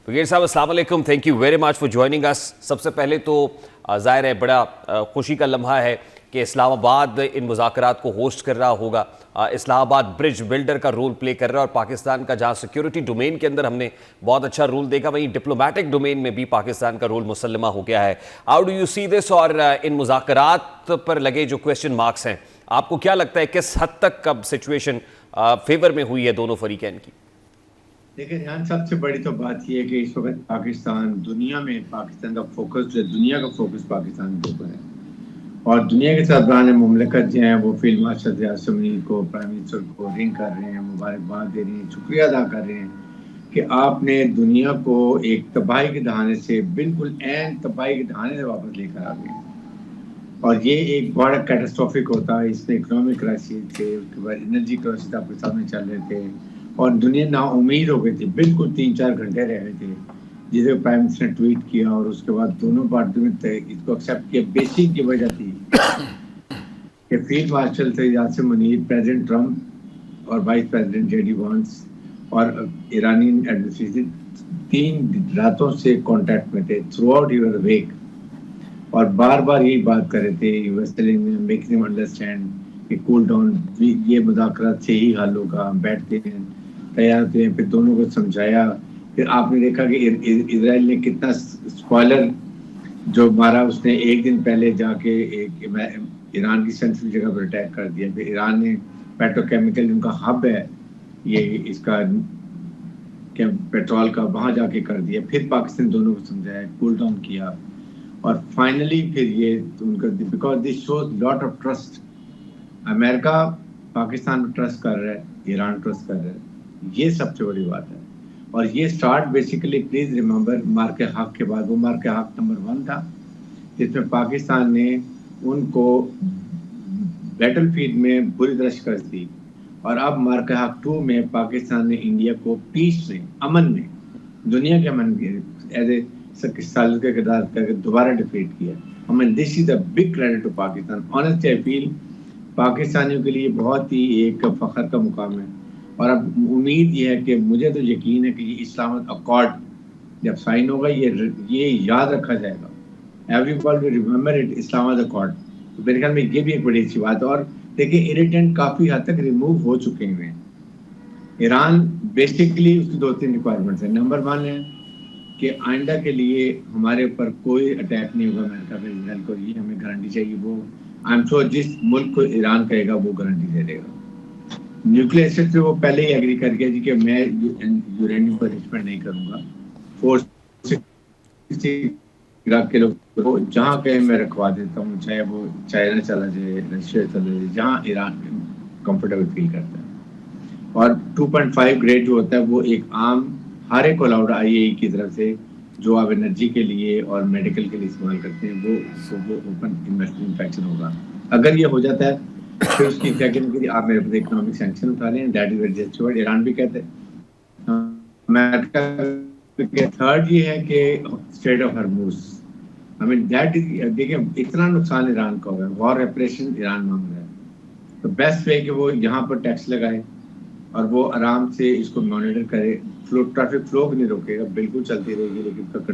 Brigade साहब अस्सलाम वालेकुम, thank you very much for joining us. सबसे पहले तो ज़ाहिर है बड़ा खुशी का लम्हा है कि इस्लामाबाद इन मुज़ाकरात को होस्ट कर रहा होगा। इस्लामाबाद ब्रिज बिल्डर का रोल प्ले कर रहा है और पाकिस्तान का जहाँ सिक्योरिटी डोमेन के अंदर हमने बहुत अच्छा रोल देखा, वहीं डिप्लोमेटिक डोमेन में भी पाकिस्तान का रोल मुसल्लमा हो गया है। How do you see this? और इन मुज़ाकरात पर लगे जो क्वेश्चन मार्क्स हैं, आपको क्या लगता है किस हद तक कब सिचुएशन फेवर में हुई है दोनों फरीकैन की? देखिए ध्यान, सबसे बड़ी तो बात यह है कि इस वक्त पाकिस्तान दुनिया में, पाकिस्तान का फोकस जो दुनिया का फोकस पाकिस्तान के ऊपर है और दुनिया के सरबराह मुमलिकत जो हैं वो फील्ड मार्शल रियाज मुनीर को, प्राइम मिनिस्टर को रिंग कर रहे हैं, मुबारकबाद दे रहे हैं, शुक्रिया अदा कर रहे हैं कि आपने दुनिया को एक तबाही के दहाने से, बिल्कुल एन तबाही के दहाने से वापस लेकर आ गए। और ये एक बड़ा कैटास्ट्रॉफिक होता है, इसमें इकोनॉमिक क्राइसिस थे, उसके बाद एनर्जी क्राइसिस आपके सामने चल रहे थे और दुनिया ना उम्मीद हो गई थी, बिल्कुल 3-4 घंटे रह गए थे जिसे प्राइम मिनिस्टर ने ट्वीट किया और उसके बाद दोनों पार्टियों ने इसको एक्सेप्ट किया। बेसिक की वजह थी कि फील्ड मार्शल थे यासिर मुनीर, प्रेसिडेंट ट्रम्प और वाइस प्रेसिडेंट जेडी वांस और ईरानी एडमिनिस्ट्रेशन 3 रातों से कांटेक्ट में थे, थ्रू आउट यूर वेक, और बार बार यही बात कर रहे थे, US telling making them understand कि कूल डाउन, ये मुज़ाकरात से ही हल होगा, बैठते हैं, तैयार थे। फिर दोनों को समझाया। फिर आपने देखा कि इजराइल ने कितना स्पॉइलर जो मारा, उसने एक दिन पहले जाके एक ईरान की सेंसिटिव जगह पर अटैक कर दिया। फिर ईरान ने पेट्रोकेमिकल, उनका हब है ये इसका पेट्रोल का, वहां जाके कर दिया। फिर पाकिस्तान दोनों को समझाया, कूल डाउन किया और फाइनली फिर ये उनका, because this shows lot of trust. America Pakistan में ट्रस्ट कर रहा है, ईरान ट्रस्ट कर रहा है, ये सबसे बड़ी बात है। और ये स्टार्ट बेसिकली, प्लीज रिमेंबर, मार्के हक के बाद, वो मार्के हक नंबर 1 था जिसमें पाकिस्तान ने उनको बैटलफील्ड में बुरी तरह शिकस्त दी, और अब मार्के हक 2 में पाकिस्तान ने इंडिया को पीस में, अमन में, दुनिया के अमन के एज ए साल के किरदार करके दोबारा डिफीट किया। I mean this is a big credit to Pakistan. Honestly I feel पाकिस्तानियों के लिए बहुत ही एक फख्र का मुकाम है। और अब उम्मीद ये है कि, मुझे तो यकीन है कि ये इस्लामाबाद अकॉर्ड जब साइन होगा, ये याद रखा जाएगा, everybody will remember it, Islamabad accord. तो मेरे ख्याल में ये भी एक बड़ी अच्छी बात है। और देखिए इरिटेंट काफ़ी हद तक रिमूव हो चुके हैं। ईरान बेसिकली उसकी 2-3 रिक्वायरमेंट्स हैं। नंबर 1 है कि आइंदा के लिए हमारे ऊपर कोई अटैक नहीं होगा अमेरिका का इजराइल को, ये हमें गारंटी चाहिए। वो आई एम श्योर जिस मुल्क को ईरान कहेगा वो गारंटी दे देगा। न्यूक्लियर एसेट से वो पहले ही एग्री कर गया जी कि मैं यूरेनियम को रिस्पेक्ट नहीं करूंगा। 460 इराक के लोग को जहाँ कहे मैं रखवा देता हूँ, चाहे वो चाइना चला जाए, रशिया चला जाए, जहाँ ईरान कंफर्टेबल फील करता है। और 2.5 ग्रेड जो होता है वो एक आम हर एक अलाउड IAEA की तरफ से, जो आप एनर्जी के लिए और मेडिकल के लिए इस्तेमाल करते हैं, वो ओपन इन्फेक्शन होगा। अगर ये हो जाता है फिर उसकी सेकंड के लिए आप मेरे पर इकोनॉमिक सैंक्शन उठा लें, that is very justified. Iran भी कहते हैं। अमेरिका के थर्ड ये है कि straight of Hormuz, I mean that is, देखिए इतना नुकसान ईरान का होगा, वॉर रेपरेशन ईरान मांग रहा है, तो बेस्ट वे कि वो यहाँ पर टैक्स लगाए और वो आराम से इसको मॉनिटर करे। ट्रैफिक फ्लो भी नहीं रोकेगा, बिल्कुल चलती रहेगी, लेकिन